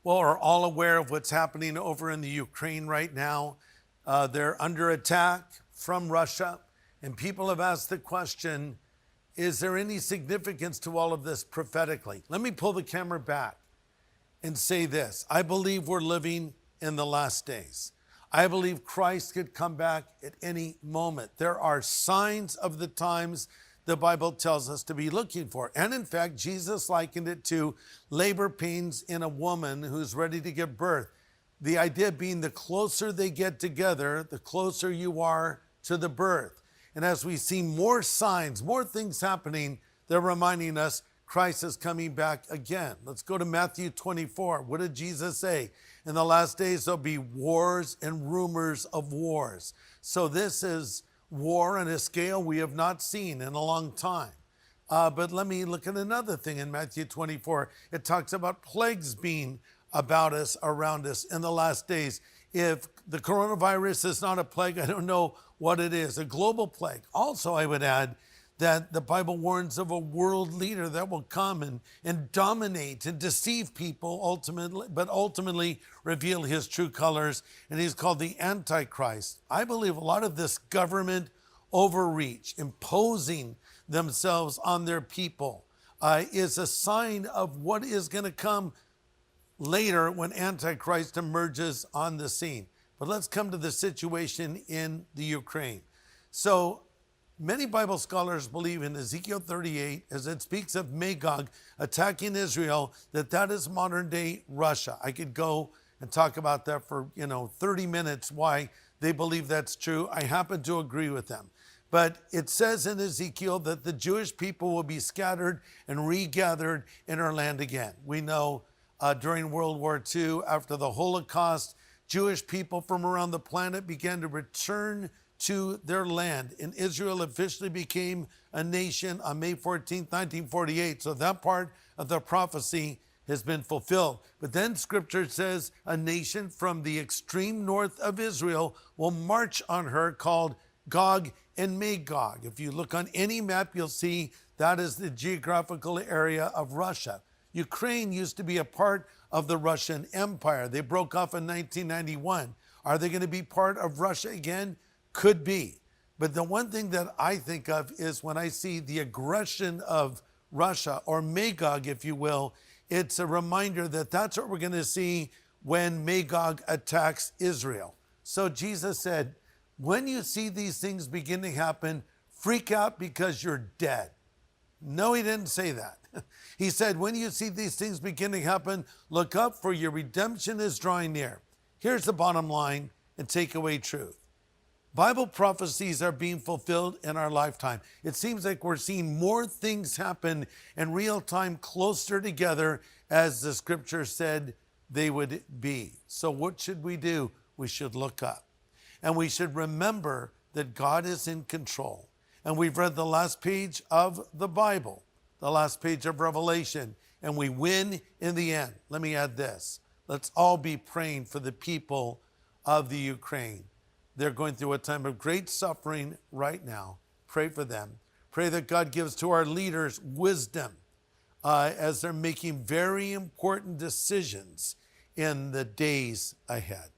Well, we're all aware of what's happening over in the Ukraine right now. They're under attack from Russia, and people have asked the question, is there any significance to all of this prophetically? Let me pull the camera back and say this. I believe we're living in the last days. I believe Christ could come back at any moment. There are signs of the times the Bible tells us to be looking for. And in fact, Jesus likened it to labor pains in a woman who's ready to give birth. The idea being the closer they get together, the closer you are to the birth. And as we see more signs, more things happening, they're reminding us Christ is coming back again. Let's go to Matthew 24. What did Jesus say? In the last days, there'll be wars and rumors of wars. So this is war on a scale we have not seen in a long time. But let me look at another thing in Matthew 24. It talks about plagues being about us, around us in the last days. If the coronavirus is not a plague, I don't know what it is, a global plague. Also, I would add that the Bible warns of a world leader that will come and dominate and deceive people ultimately reveal his true colors, and he's called the Antichrist. I believe a lot of this government overreach, imposing themselves on their people, is a sign of what is going to come later when Antichrist emerges on the scene. But let's come to the situation in the Ukraine. So many Bible scholars believe in Ezekiel 38, as it speaks of Magog attacking Israel, that is modern day Russia. I could go and talk about that for 30 minutes, why they believe that's true. I happen to agree with them. But it says in Ezekiel that the Jewish people will be scattered and regathered in our land again. We know during World War II, after the Holocaust, Jewish people from around the planet began to return to their land, and Israel officially became a nation on May 14th, 1948. So that part of the prophecy has been fulfilled. But then scripture says a nation from the extreme north of Israel will march on her, called Gog and Magog. If you look on any map, you'll see that is the geographical area of Russia. Ukraine used to be a part of the Russian Empire. They broke off in 1991. Are they going to be part of Russia again? Could be. But the one thing that I think of is when I see the aggression of Russia, or Magog, if you will, it's a reminder that that's what we're going to see when Magog attacks Israel. So Jesus said, when you see these things begin to happen, freak out because you're dead. No, he didn't say that. He said, when you see these things begin to happen, look up, for your redemption is drawing near. Here's the bottom line and takeaway truth. Bible prophecies are being fulfilled in our lifetime. It seems like we're seeing more things happen in real time, closer together, as the scripture said they would be. So what should we do? We should look up. And we should remember that God is in control. And we've read the last page of the Bible, the last page of Revelation, and we win in the end. Let me add this. Let's all be praying for the people of the Ukraine. They're going through a time of great suffering right now. Pray for them. Pray that God gives to our leaders wisdom as they're making very important decisions in the days ahead.